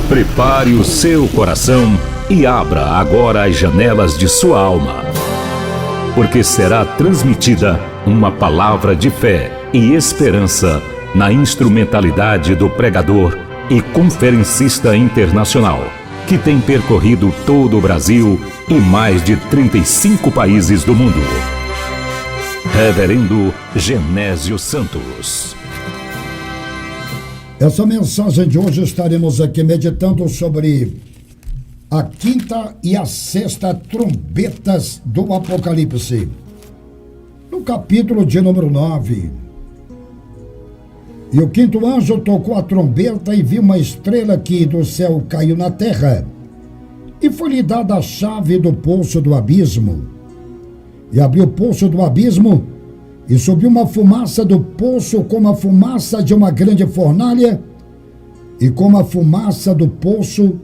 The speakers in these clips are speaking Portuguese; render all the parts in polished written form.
Prepare o seu coração e abra agora as janelas de sua alma, porque será transmitida uma palavra de fé e esperança na instrumentalidade do pregador e conferencista internacional, que tem percorrido todo o Brasil e mais de 35 países do mundo. Reverendo Genésio Santos. Essa mensagem de hoje estaremos aqui meditando sobre a quinta e a sexta trombetas do Apocalipse. No capítulo de número 9. E o quinto anjo tocou a trombeta e viu uma estrela que do céu caiu na terra. E foi-lhe dada a chave do poço do abismo. E abriu o poço do abismo, e subiu uma fumaça do poço como a fumaça de uma grande fornalha, e como a fumaça do poço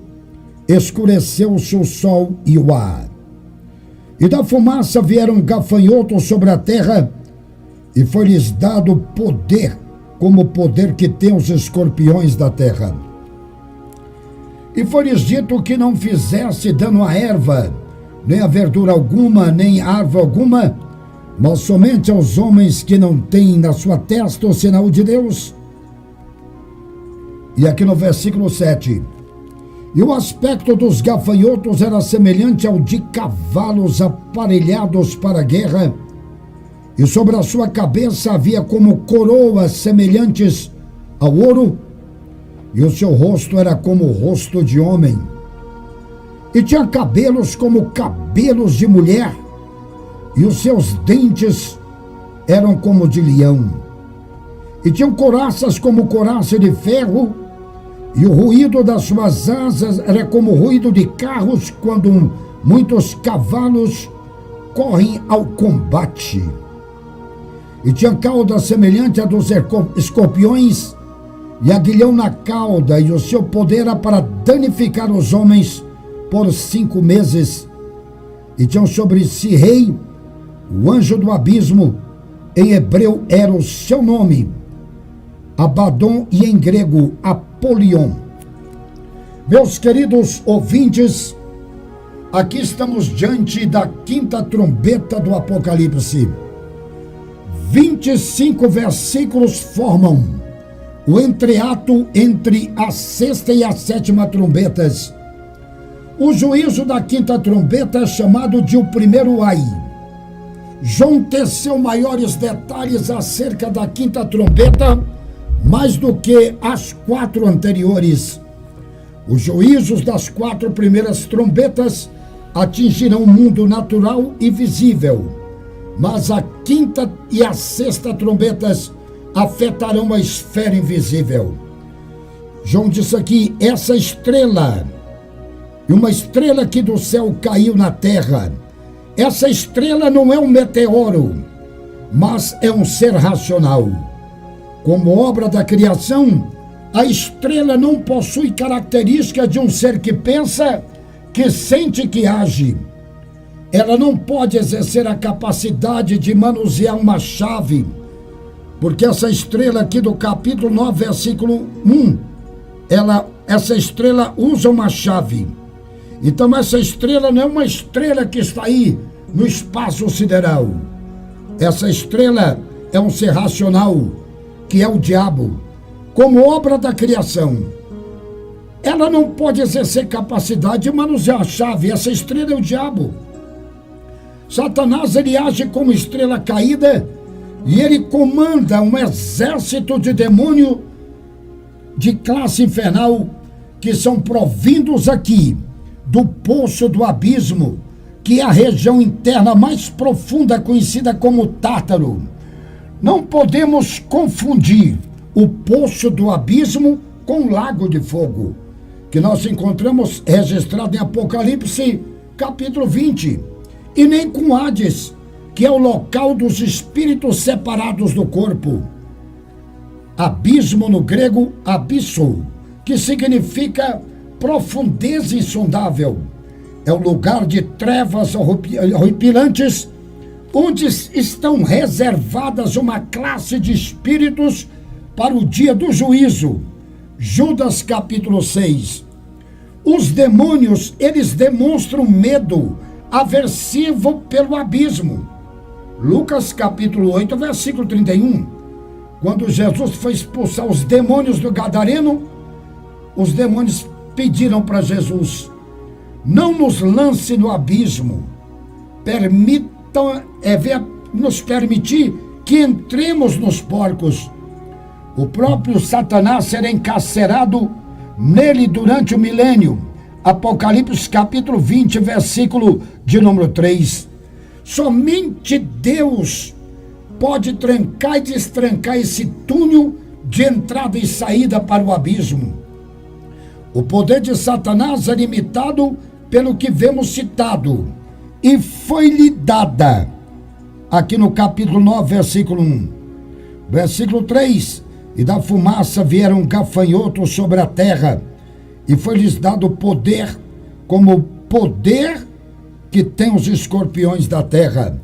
escureceu-se o sol e o ar. E da fumaça vieram gafanhotos sobre a terra, e foi-lhes dado poder, como o poder que tem os escorpiões da terra. E foi-lhes dito que não fizesse dano à erva, nem a verdura alguma, nem árvore alguma, mas somente aos homens que não têm na sua testa o sinal de Deus. E aqui no versículo 7. E o aspecto dos gafanhotos era semelhante ao de cavalos aparelhados para a guerra, e sobre a sua cabeça havia como coroas semelhantes ao ouro, e o seu rosto era como o rosto de homem, e tinha cabelos como cabelos de mulher, e os seus dentes eram como de leão, e tinham coraças como coraça de ferro, e o ruído das suas asas era como o ruído de carros quando muitos cavalos correm ao combate. E tinha cauda semelhante à dos escorpiões, e aguilhão na cauda, e o seu poder era para danificar os homens por 5 meses. E tinham sobre si rei, o anjo do abismo, em hebreu era o seu nome, Abaddon, e em grego Apolion. Meus queridos ouvintes, aqui estamos diante da quinta trombeta do Apocalipse. 25 versículos formam o entreato entre a sexta e a sétima trombetas. O juízo da quinta trombeta é chamado de o primeiro ai. João teceu maiores detalhes acerca da quinta trombeta, mais do que as 4 anteriores. Os juízos das 4 primeiras trombetas atingirão o mundo natural e visível, mas a quinta e a sexta trombetas afetarão a esfera invisível. João disse aqui, essa estrela, e uma estrela que do céu caiu na terra. Essa estrela não é um meteoro, mas é um ser racional. Como obra da criação, a estrela não possui características de um ser que pensa, que sente, que age. Ela não pode exercer a capacidade de manusear uma chave, porque essa estrela aqui do capítulo 9, versículo 1, essa estrela usa uma chave. Então essa estrela não é uma estrela que está aí no espaço sideral. Essa estrela é um ser racional, que é o diabo, como obra da criação. Ela não pode exercer capacidade de manusear a chave. Essa estrela é o diabo. Satanás, ele age como estrela caída, e ele comanda um exército de demônio de classe infernal, que são provindos aqui do poço do abismo, que é a região interna mais profunda, conhecida como Tártaro. Não podemos confundir o poço do abismo com o lago de fogo, que nós encontramos registrado em Apocalipse capítulo 20, e nem com Hades, que é o local dos espíritos separados do corpo. Abismo no grego, abisso, que significa profundeza insondável. É o lugar de trevas horripilantes, onde estão reservadas uma classe de espíritos para o dia do juízo, Judas capítulo 6. Os demônios, eles demonstram medo aversivo pelo abismo. Lucas capítulo 8, versículo 31. Quando Jesus foi expulsar os demônios do Gadareno, os demônios pediram para Jesus: não nos lance no abismo, nos permitir que entremos nos porcos. O próprio Satanás será encarcerado nele durante o milênio. Apocalipse capítulo 20, versículo de número 3. Somente Deus pode trancar e destrancar esse túnel de entrada e saída para o abismo. O poder de Satanás é limitado pelo que vemos citado, e foi-lhe dada, aqui no capítulo 9, versículo 1. Versículo 3, e da fumaça vieram gafanhotos sobre a terra, e foi-lhes dado poder, como o poder que tem os escorpiões da terra.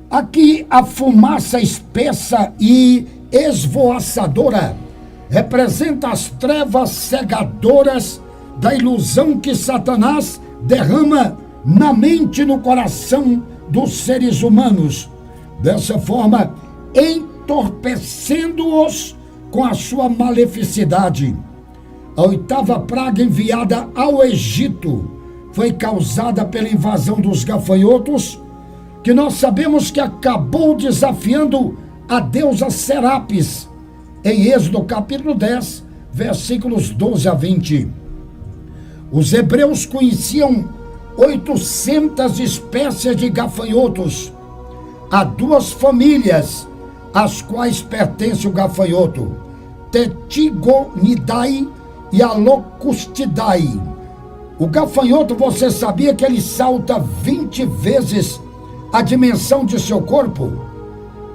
Aqui a fumaça espessa e esvoaçadora representa as trevas cegadoras da ilusão que Satanás derrama na mente e no coração dos seres humanos, dessa forma entorpecendo-os com a sua maleficidade. A 8ª praga enviada ao Egito foi causada pela invasão dos gafanhotos, que nós sabemos que acabou desafiando a deusa Serapis, em Êxodo capítulo 10, versículos 12 a 20. Os hebreus conheciam 800 espécies de gafanhotos. Há 2 famílias às quais pertence o gafanhoto: Tetigonidae e a Locustidae. O gafanhoto, você sabia que ele salta 20 vezes a dimensão de seu corpo?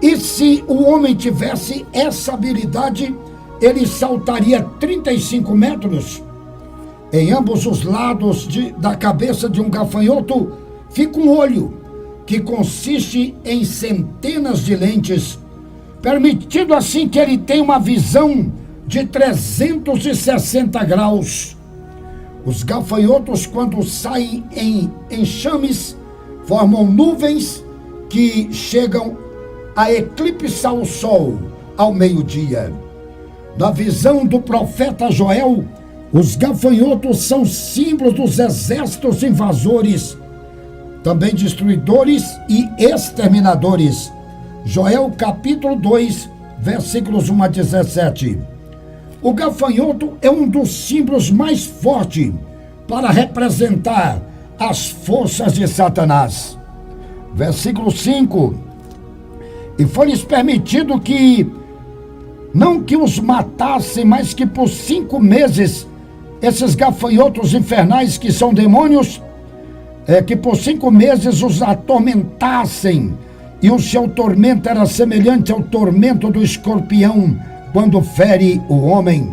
E se o homem tivesse essa habilidade, ele saltaria 35 metros. Em ambos os lados da cabeça de um gafanhoto fica um olho, que consiste em centenas de lentes, permitindo assim que ele tenha uma visão de 360 graus. Os gafanhotos, quando saem em enxames, formam nuvens que chegam a eclipsar o sol ao meio-dia. Na visão do profeta Joel, os gafanhotos são símbolos dos exércitos invasores, também destruidores e exterminadores. Joel capítulo 2, versículos 1 a 17. O gafanhoto é um dos símbolos mais fortes para representar as forças de Satanás. Versículo 5. E foi-lhes permitido que, não que os matassem, mas que por 5 meses, esses gafanhotos infernais que são demônios, que por 5 meses os atormentassem, e o seu tormento era semelhante ao tormento do escorpião quando fere o homem.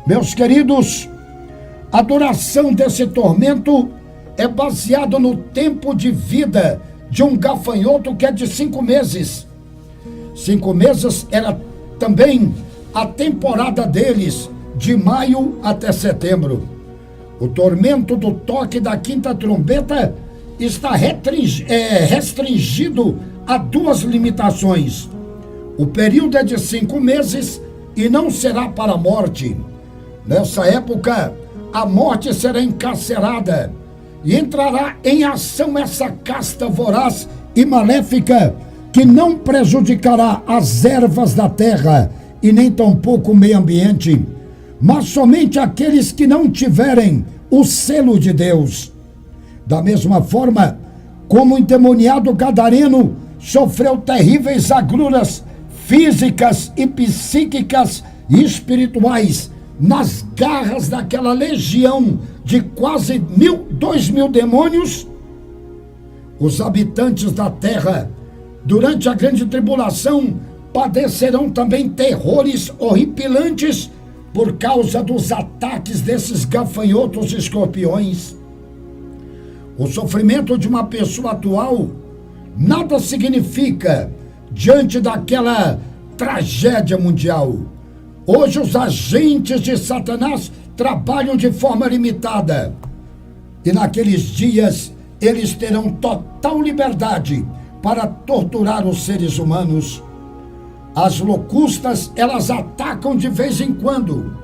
Meus queridos, a duração desse tormento é baseada no tempo de vida de um gafanhoto, que é de 5 meses. 5 meses era também a temporada deles, de maio até setembro. O tormento do toque da 5ª trombeta está restringido a 2 limitações. O período é de 5 meses e não será para a morte. Nessa época, a morte será encarcerada e entrará em ação essa casta voraz e maléfica, que não prejudicará as ervas da terra e nem tampouco o meio ambiente, mas somente aqueles que não tiverem o selo de Deus. Da mesma forma, como o endemoniado gadareno sofreu terríveis agruras físicas e psíquicas e espirituais nas garras daquela legião de quase 2.000 demônios, os habitantes da terra, durante a grande tribulação, padecerão também terrores horripilantes por causa dos ataques desses gafanhotos e escorpiões. O sofrimento de uma pessoa atual nada significa diante daquela tragédia mundial. Hoje os agentes de Satanás trabalham de forma limitada. E naqueles dias eles terão total liberdade para torturar os seres humanos. As locustas, elas atacam de vez em quando.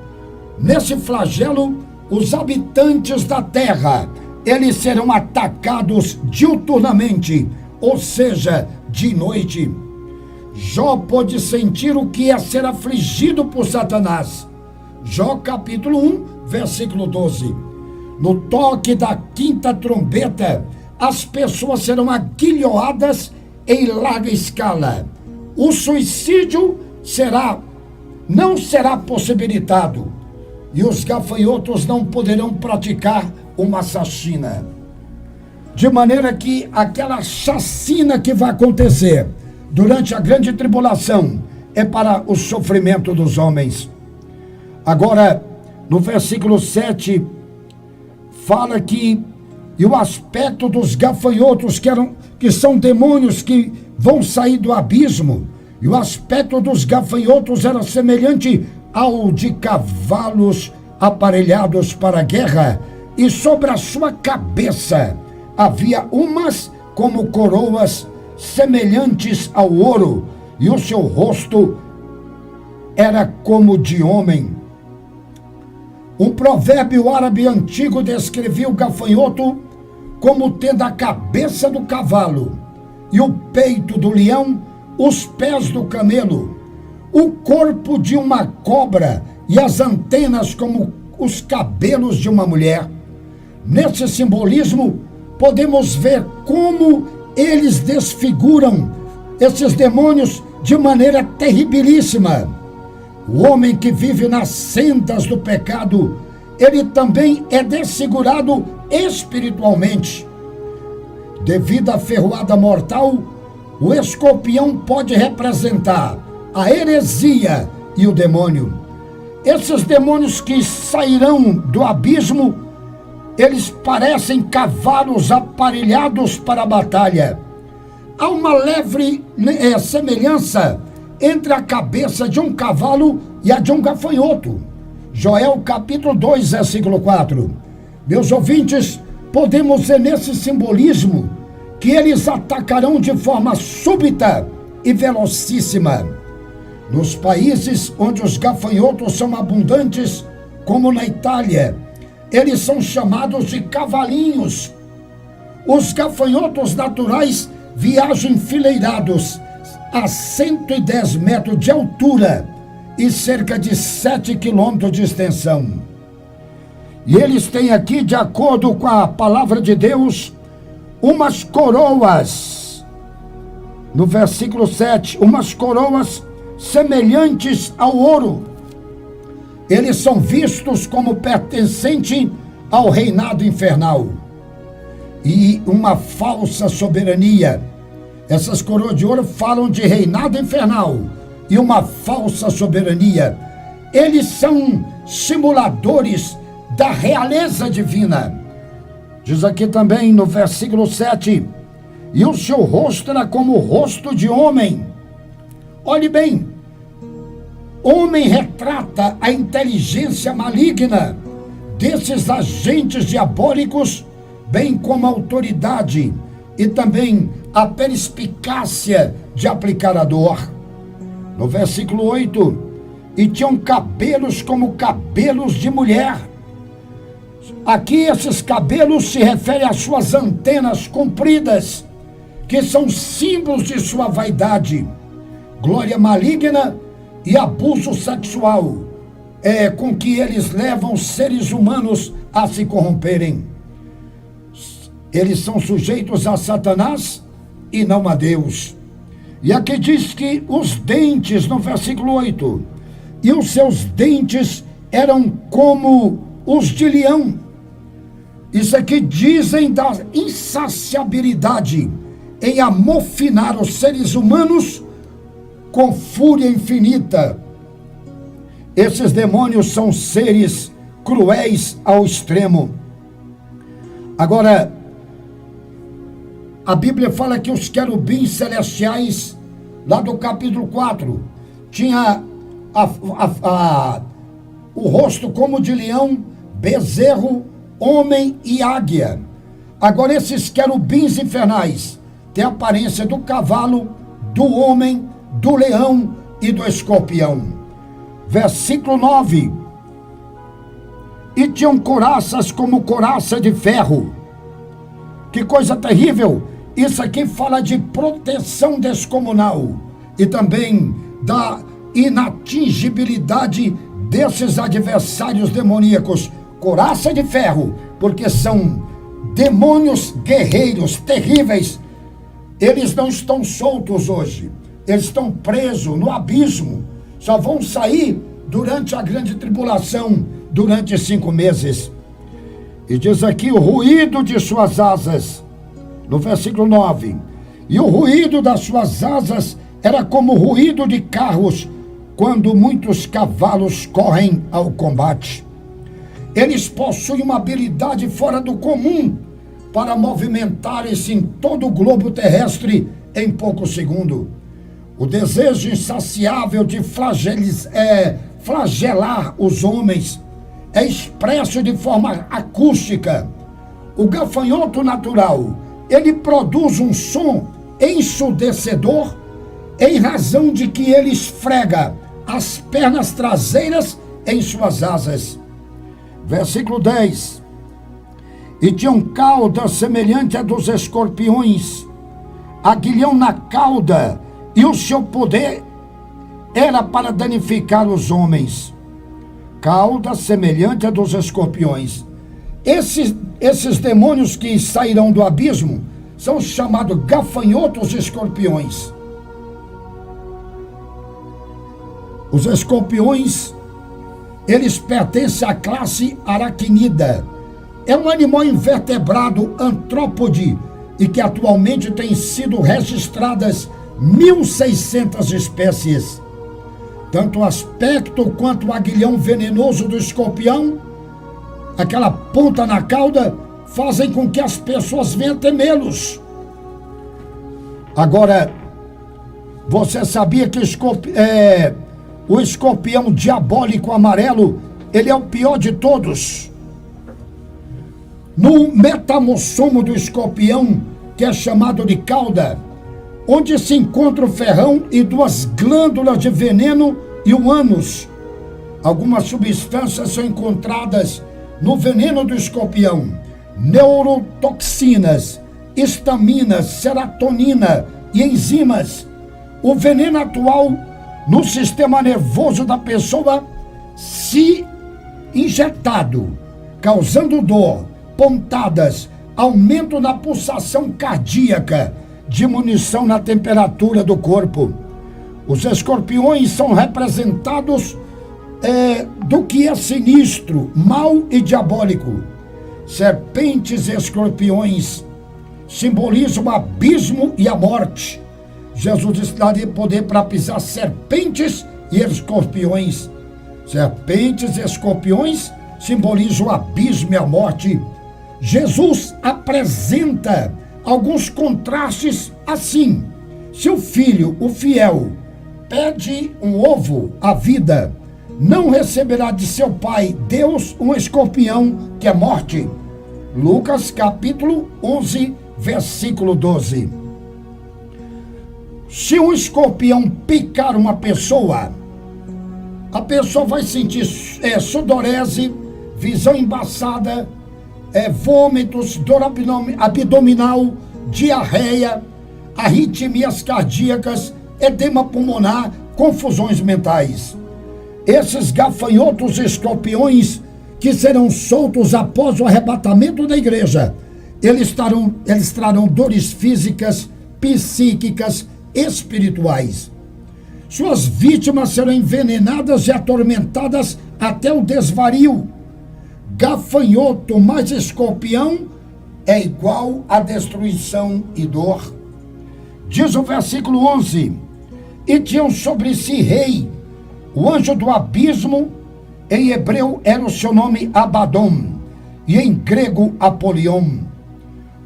Nesse flagelo, os habitantes da terra, eles serão atacados diuturnamente, ou seja, de noite. Jó pôde sentir o que é ser afligido por Satanás. Jó capítulo 1, versículo 12. No toque da quinta trombeta, as pessoas serão aguilhoadas em larga escala. O suicídio não será possibilitado. E os gafanhotos não poderão praticar uma chacina. De maneira que aquela chacina que vai acontecer durante a grande tribulação é para o sofrimento dos homens. Agora, no versículo 7, fala que e o aspecto dos gafanhotos, que são demônios que vão sair do abismo, e o aspecto dos gafanhotos era semelhante ao de cavalos aparelhados para a guerra, e sobre a sua cabeça havia umas como coroas semelhantes ao ouro, e o seu rosto era como de homem. Um provérbio árabe antigo descrevia o gafanhoto como tendo a cabeça do cavalo, e o peito do leão, os pés do camelo, o corpo de uma cobra e as antenas como os cabelos de uma mulher. Nesse simbolismo, podemos ver como eles desfiguram esses demônios de maneira terribilíssima. O homem que vive nas sendas do pecado, ele também é desfigurado espiritualmente. Devido à ferroada mortal, o escorpião pode representar a heresia e o demônio. Esses demônios que sairão do abismo, eles parecem cavalos aparelhados para a batalha. Há uma leve semelhança entre a cabeça de um cavalo e a de um gafanhoto. Joel capítulo 2, versículo 4. Meus ouvintes, podemos ver nesse simbolismo que eles atacarão de forma súbita e velocíssima. Nos países onde os gafanhotos são abundantes, como na Itália, eles são chamados de cavalinhos. Os gafanhotos naturais viajam enfileirados a 110 metros de altura e cerca de 7 quilômetros de extensão. E eles têm aqui, de acordo com a palavra de Deus, umas coroas. No versículo 7, umas coroas semelhantes ao ouro. Eles são vistos como pertencentes ao reinado infernal. E uma falsa soberania. Essas coroas de ouro falam de reinado infernal e uma falsa soberania. Eles são simuladores da realeza divina. Diz aqui também no versículo 7, e o seu rosto era como o rosto de homem. Olhe bem, homem retrata a inteligência maligna desses agentes diabólicos, bem como a autoridade e também a perspicácia de aplicar a dor. No versículo 8, e tinham cabelos como cabelos de mulher. Aqui esses cabelos se referem às suas antenas compridas, que são símbolos de sua vaidade, glória maligna e abuso sexual, com que eles levam os seres humanos a se corromperem. Eles são sujeitos a Satanás e não a Deus. E aqui diz que os dentes, no versículo 8, e os seus dentes eram como os de leão. Isso aqui dizem da insaciabilidade em amofinar os seres humanos com fúria infinita. Esses demônios são seres cruéis ao extremo. Agora, a Bíblia fala que os querubins celestiais, lá do capítulo 4, tinha o rosto como de leão, bezerro, homem e águia. Agora esses querubins infernais têm a aparência do cavalo, do homem, do leão e do escorpião. Versículo 9. E tinham couraças como couraça de ferro. Que coisa terrível! Isso aqui fala de proteção descomunal e também da inatingibilidade desses adversários demoníacos. Couraça de ferro, porque são demônios guerreiros terríveis. Eles não estão soltos hoje, eles estão presos no abismo. Só vão sair durante a grande tribulação, durante 5 meses. E diz aqui o ruído de suas asas, no versículo 9. E o ruído das suas asas era como o ruído de carros, quando muitos cavalos correm ao combate. Eles possuem uma habilidade fora do comum para movimentarem-se em todo o globo terrestre em poucos segundos. O desejo insaciável de flagelar os homens é expresso de forma acústica. O gafanhoto natural, ele produz um som ensurdecedor em razão de que ele esfrega as pernas traseiras em suas asas. Versículo 10. E tinham cauda semelhante à dos escorpiões, aguilhão na cauda, e o seu poder era para danificar os homens. Cauda semelhante à dos escorpiões. Esses demônios que sairão do abismo são chamados gafanhotos escorpiões. Os escorpiões, eles pertencem à classe aracnida. É um animal invertebrado antrópode e que atualmente tem sido registradas 1.600 espécies. Tanto o aspecto quanto o aguilhão venenoso do escorpião, aquela ponta na cauda, fazem com que as pessoas venham temê-los. Agora, você sabia que o escorpião diabólico amarelo, ele é o pior de todos? No metamossomo do escorpião, que é chamado de cauda, onde se encontra o ferrão e 2 glândulas de veneno e o ânus. Algumas substâncias são encontradas no veneno do escorpião: neurotoxinas, histaminas, serotonina e enzimas. O veneno atual no sistema nervoso da pessoa, se injetado, causando dor, pontadas, aumento na pulsação cardíaca, diminuição na temperatura do corpo. Os escorpiões são representados do que é sinistro, mau e diabólico. Serpentes e escorpiões simbolizam o abismo e a morte. Jesus disse que daria poder para pisar serpentes e escorpiões. Serpentes e escorpiões simbolizam o abismo e a morte. Jesus apresenta alguns contrastes assim. Se o filho, o fiel, pede um ovo à vida, não receberá de seu pai, Deus, um escorpião, que é morte. Lucas capítulo 11, versículo 12. Se um escorpião picar uma pessoa, a pessoa vai sentir sudorese, visão embaçada, vômitos, dor abdominal, diarreia, arritmias cardíacas, edema pulmonar, confusões mentais. Esses gafanhotos escorpiões que serão soltos após o arrebatamento da igreja, eles trarão dores físicas, psíquicas, espirituais. Suas vítimas serão envenenadas e atormentadas até o desvario. Gafanhoto mais escorpião é igual a destruição e dor. Diz o versículo 11: e tinham sobre si rei, o anjo do abismo, em hebreu era o seu nome Abaddon, e em grego Apolion.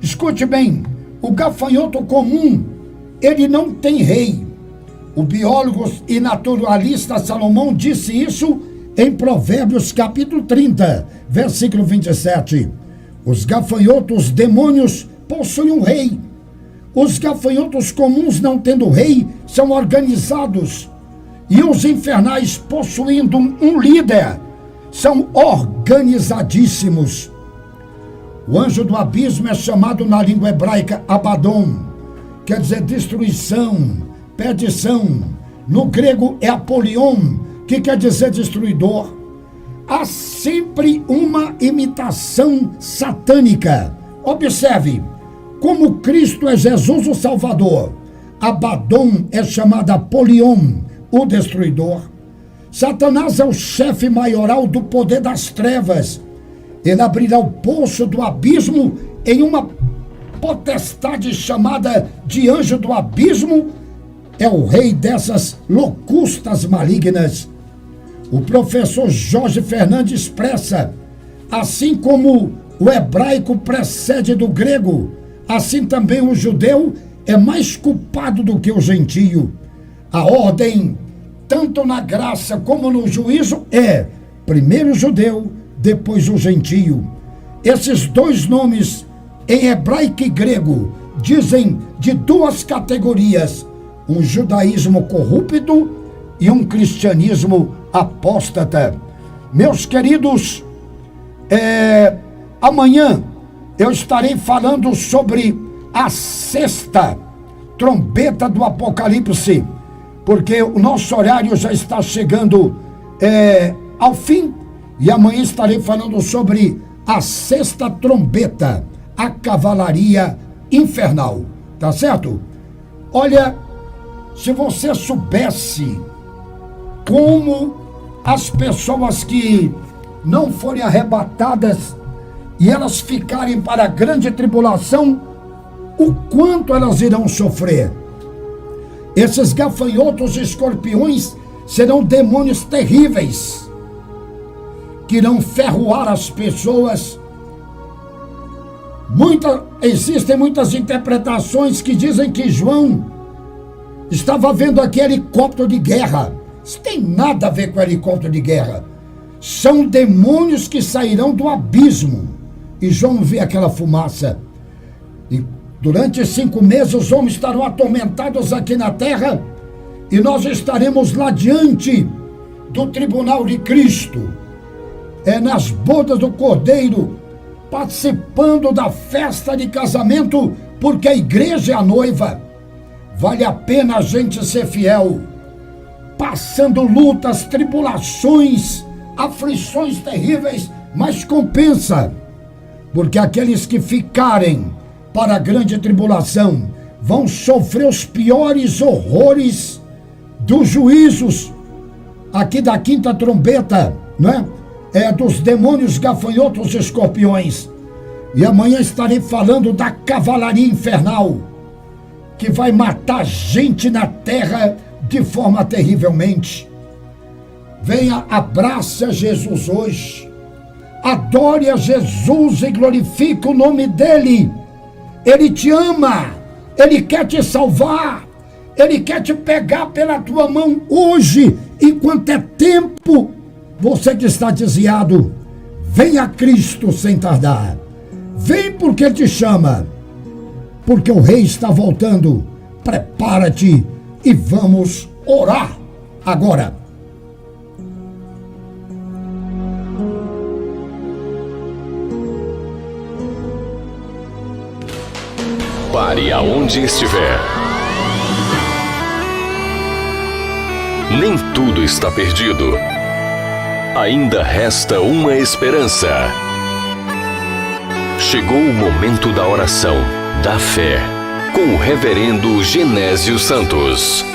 Escute bem, o gafanhoto comum, ele não tem rei. O biólogo e naturalista Salomão disse isso em Provérbios capítulo 30, versículo 27. Os gafanhotos demônios possuem um rei. Os gafanhotos comuns, não tendo rei, são organizados. E os infernais, possuindo um líder, são organizadíssimos. O anjo do abismo é chamado na língua hebraica Abaddon, quer dizer destruição, perdição. No grego é Apolion, que quer dizer destruidor. Há sempre uma imitação satânica. Observe, como Cristo é Jesus o Salvador, Abaddon é chamado Apolion, o destruidor. Satanás é o chefe maioral do poder das trevas. Ele abrirá o poço do abismo em uma potestade chamada de anjo do abismo. É o rei dessas locustas malignas. O professor Jorge Fernandes expressa: assim como o hebraico precede do grego, assim também o judeu é mais culpado do que o gentio. A ordem, tanto na graça como no juízo, é primeiro o judeu, depois o gentio. Esses dois nomes, em hebraico e grego, dizem de duas categorias: um judaísmo corrupto e um cristianismo apóstata. Meus queridos, amanhã eu estarei falando sobre a sexta trombeta do Apocalipse, porque o nosso horário já está chegando ao fim, e amanhã estarei falando sobre a sexta trombeta, a cavalaria infernal, tá certo? Olha, se você soubesse como as pessoas que não forem arrebatadas e elas ficarem para a grande tribulação, o quanto elas irão sofrer. Esses gafanhotos e escorpiões serão demônios terríveis que irão ferroar as pessoas. Existem muitas interpretações que dizem que João estava vendo aqui helicóptero de guerra. Isso tem nada a ver com helicóptero de guerra. São demônios que sairão do abismo. E João vê aquela fumaça. E durante 5 meses os homens estarão atormentados aqui na terra, e nós estaremos lá diante do tribunal de Cristo, nas bodas do Cordeiro, participando da festa de casamento, porque a igreja é a noiva. Vale a pena a gente ser fiel, passando lutas, tribulações, aflições terríveis, mas compensa, porque aqueles que ficarem para a grande tribulação vão sofrer os piores horrores dos juízos aqui da quinta trombeta, não é? Dos demônios, gafanhotos e escorpiões. E amanhã estarei falando da cavalaria infernal, que vai matar gente na terra de forma terrivelmente. Venha, abrace a Jesus hoje, adore a Jesus e glorifique o nome dele. Ele te ama, ele quer te salvar, ele quer te pegar pela tua mão hoje, enquanto é tempo. Você que está desviado, vem a Cristo sem tardar. Vem porque ele te chama, porque o rei está voltando. Prepara-te e vamos orar agora. Pare aonde estiver. Nem tudo está perdido. Ainda resta uma esperança. Chegou o momento da oração, da fé, com o reverendo Genésio Santos.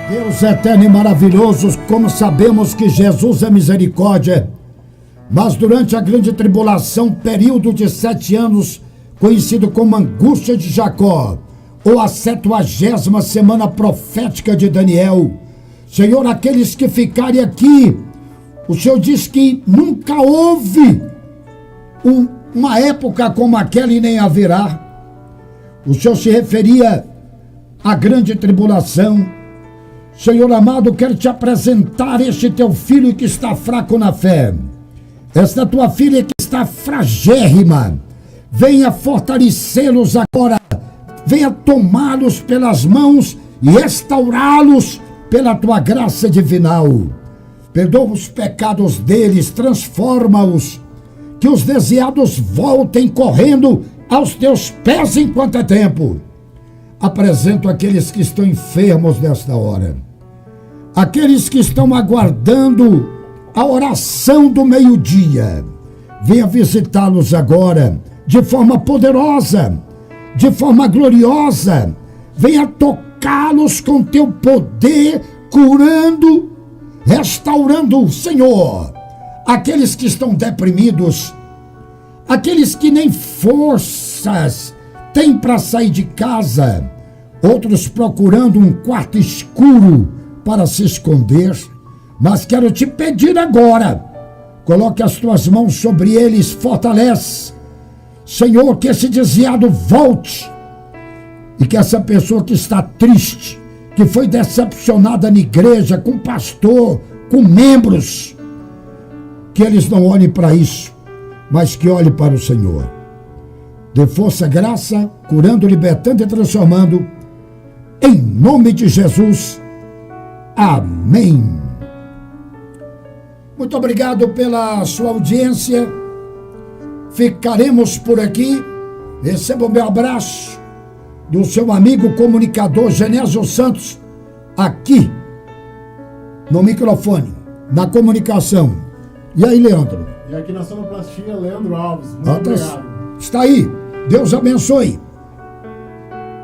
Deus eterno e maravilhoso, como sabemos que Jesus é misericórdia, mas durante a grande tribulação, período de 7 anos, conhecido como angústia de Jacó, ou a 70ª semana profética de Daniel, Senhor, aqueles que ficarem aqui, o Senhor diz que nunca houve uma época como aquela e nem haverá. O Senhor se referia a grande tribulação. Senhor amado, quero te apresentar este teu filho que está fraco na fé. Esta tua filha que está fragérrima. Venha fortalecê-los agora. Venha tomá-los pelas mãos e restaurá-los pela tua graça divinal. Perdoa os pecados deles, transforma-os. Que os desviados voltem correndo aos teus pés enquanto é tempo. Apresento aqueles que estão enfermos nesta hora. Aqueles que estão aguardando a oração do meio-dia. Venha visitá-los agora, de forma poderosa, de forma gloriosa. Venha tocá-los com teu poder, curando, restaurando, Senhor. Aqueles que estão deprimidos, aqueles que nem forças têm para sair de casa, outros procurando um quarto escuro para se esconder. Mas quero te pedir agora, coloque as tuas mãos sobre eles, fortalece, Senhor, que esse desviado volte e que essa pessoa que está triste, que foi decepcionada na igreja, com pastor, com membros, que eles não olhem para isso, mas que olhem para o Senhor. Dê força, graça, curando, libertando e transformando, em nome de Jesus. Amém. Muito obrigado pela sua audiência. Ficaremos por aqui. Receba o meu abraço do seu amigo comunicador Genésio Santos, aqui no microfone, na comunicação. E aí, Leandro? E aqui na sonoplastia, Leandro Alves. Muito obrigado. Está aí. Deus abençoe.